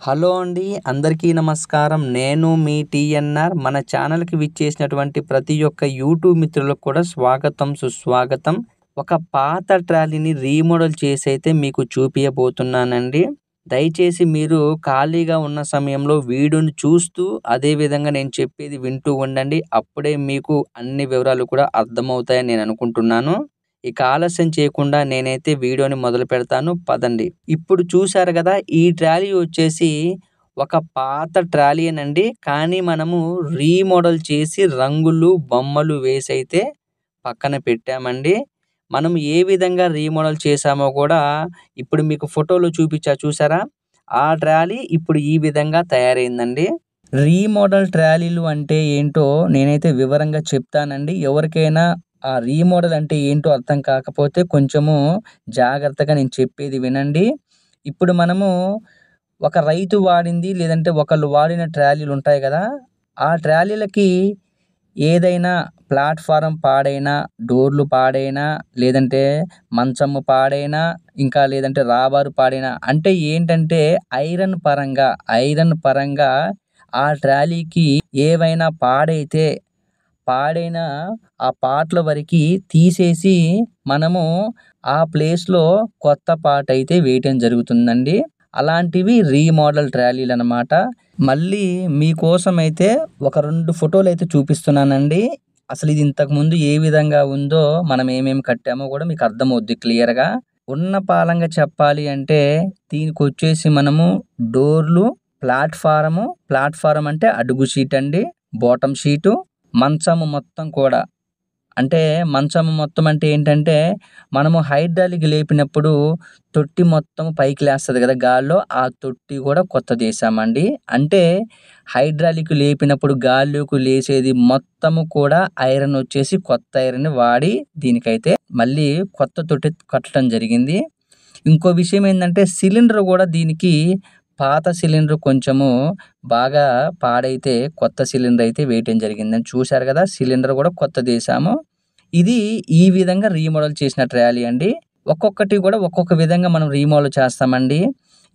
Hello అండి. అందరికీ నమస్కారం. నేను మీ టీఎన్ఆర్. మన ఛానల్‌కి విచ్చేసినటువంటి ప్రతి ఒక్క యూట్యూబ్ మిత్రులకు కూడా స్వాగతం, సుస్వాగతం. ఒక పాత ట్రాలీని రీమోడల్ చేసైతే మీకు చూపియబోతున్నానండి. దయచేసి మీరు ఖాళీగా ఉన్న సమయంలో వీడియోని చూస్తూ, అదే విధంగా నేను చెప్పేది వింటూ ఉండండి. అప్పుడే మీకు అన్ని వివరాలు కూడా అర్థమవుతాయని నేను అనుకుంటున్నాను. ఇక ఆలస్యం చేయకుండా నేనైతే వీడియోని మొదలుపెడతాను. పదండి. ఇప్పుడు చూశారు గదా! ఈ ట్రాలీ వచ్చేసి ఒక పాత ట్రాలీయేనండి. కానీ మనము రీమోడల్ చేసి రంగులు, బొమ్మలు వేసైతే పక్కన పెట్టామండి. మనం ఏ విధంగా రీమోడల్ చేశామో గూడా ఇప్పుడు మీకు ఫోటోలో చూపిచ్చా చూసారా? ఆ ట్రాలీ ఇప్పుడు ఈ విధంగా తయారైందండి. రీమోడల్ ట్రాలీలు అంటే ఏంటో నేనైతే వివరంగా చెప్తానండి. ఎవరికైనా ఆ రీమోడల్ అంటే ఏంటో అర్థం కాకపోతే కొంచెము జాగ్రత్తగా నేను చెప్పేది వినండి. ఇప్పుడు మనము ఒక రైతు వాడింది లేదంటే ఒకళ్ళు వాడిన ట్రాలీలు ఉంటాయి గదా! ఆ ట్రాలీలకి ఏదైనా ప్లాట్‌ఫారం పాడైనా, డోర్లు పాడైనా, లేదంటే మంచము పాడైనా, ఇంకా లేదంటే రాబారు పాడైనా అంటే ఏంటంటే ఐరన్ పరంగా ఆ ట్రాలీకి ఏవైనా పాడైన ఆ పార్ట్‌ల వరకి తీసేసి మనము ఆ ప్లేస్‌లో కొత్త పార్ట్ అయితే వేయటం జరుగుతుందండి. అలాంటివి రీమోడల్ ట్రాలీలనమాట. మళ్ళీ మీకోసమైతే ఒక 2 ఫోటోలైతే చూపిస్తున్నానండి. అసలిది ఇంతకుముందు ఏ విధంగా ఉందో, మనం ఏమేమి కట్టామో గూడా మీకు అర్థమవుద్ది క్లియర్‌గా. ఉన్న పాలంగా చెప్పాలి అంటే దీనికొచ్చేసి మనము డోర్లు, ప్లాట్‌ఫారం అంటే అడుగు షీటండి, బాటమ్ షీటు, మంచము మొత్తం కూడా. అంటే మంచము మొత్తం అంటే ఏంటంటే, మనము హైడ్రాలిక్ లేపినప్పుడు తొట్టి మొత్తం పైకి లేస్తది గదా! గాల్లో. ఆ తొట్టి గూడా కొత్తదేశామండి. అంటే హైడ్రాలిక్ లేపినప్పుడు గాల్లోకి లేసేది మొత్తము కూడా ఐరన్ వచ్చేసి కొత్త ఐరన్ వాడి దీనికైతే మళ్ళీ కొత్త తొట్టి కట్టడం జరిగింది. ఇంకో విషయం ఏందంటే సిలిండర్ గూడా దీనికి పాత సిలిండర్ కొంచెము బాగా పాడైతే కొత్త సిలిండర్ అయితే వేయటం జరిగిందండి. చూశారు గదా! సిలిండర్ గూడా కొత్తదేశాము. ఇది ఈ విధంగా రీమోడల్ చేసిన ట్రాలీ అండి. ఒక్కొక్కటి గూడా ఒక్కొక్క విధంగా మనం రీమోడల్ చేస్తామండి.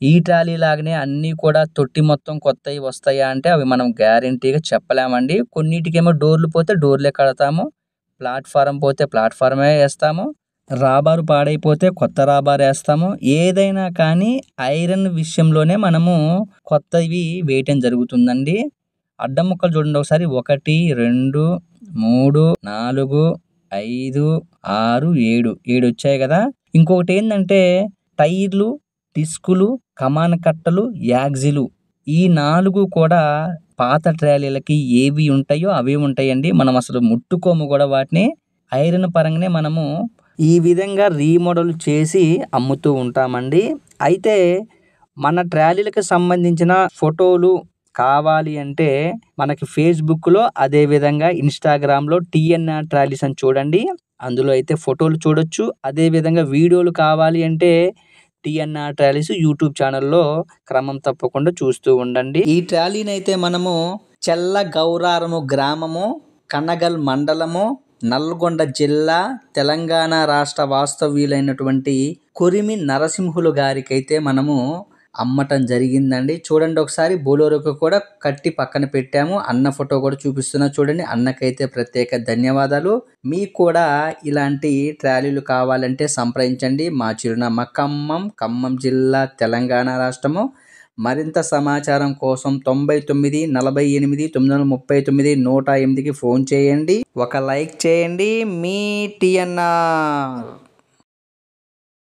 ఈ ట్రాలీ లాగానే అన్నీ కూడా తొట్టి మొత్తం కొత్తయి వస్తాయా అంటే అవి మనం గ్యారంటీగా చెప్పలేమండి. కొన్నిటికేమో డోర్లు పోతే డోర్లే కడతాము. ప్లాట్‌ఫారం పోతే ప్లాట్‌ఫారమే ఏస్తాము. రాబారు పాడైపోతే కొత్త రాబారేస్తాము. ఏదైనా కానీ ఐరన్ విషయంలోనే మనము కొత్తవి వేయటం జరుగుతుందండి. అడ్డం ముక్కలు చూడండి ఒకసారి. 1, 2, 3, 4, 5, 6, 7 వచ్చాయి గదా! ఇంకొకటేందంటే టైర్లు, డిస్కులు, కమాన కట్టలు, యాక్సిలు ఈ 4 కూడా పాత ట్రాలీలకి ఏవి ఉంటాయో అవే ఉంటాయండి. మనం అసలు ముట్టుకోము గూడా వాటిని. ఐరన్ పరంగానే మనము ఈ విధంగా రీమోడల్ చేసి అమ్ముతూ ఉంటామండి. అయితే మన ట్రాలీలకు సంబంధించిన ఫోటోలు కావాలి అంటే మనకి ఫేస్‌బుక్‌లో, అదే విధంగా ఇన్‌స్టాగ్రామ్‌లో టీఎన్ఆర్ ట్రాలీస్ అని చూడండి. అందులో అయితే ఫోటోలు చూడొచ్చు. అదే విధంగా వీడియోలు కావాలి అంటే టీఎన్ఆర్ ట్రాలీస్ యూట్యూబ్ ఛానల్‌లో క్రమం తప్పకుండా చూస్తూ ఉండండి. ఈ ట్రాలీనైతే మనము చెల్లగౌరారము గ్రామము, కనగల్ మండలము, నల్గొండ జిల్లా, తెలంగాణ రాష్ట్ర వాస్తవ్యులైనటువంటి కొరిమి నరసింహులు గారికైతే మనము అమ్మటం జరిగిందండి. చూడండి ఒకసారి. బొలెరోకి కూడా కట్టి పక్కన పెట్టాము. అన్న ఫోటో కూడా చూపిస్తున్నా చూడండి. అన్నకైతే ప్రత్యేక ధన్యవాదాలు. మీకు కూడా ఇలాంటి ట్రాలీలు కావాలంటే సంప్రదించండి. మా చిరునామా ఖమ్మం జిల్లా, తెలంగాణ రాష్ట్రము. మరింత సమాచారం కోసం 99 48 939 108కి ఫోన్ చేయండి. ఒక లైక్ చేయండి. మీ టీఎన్ఆర్.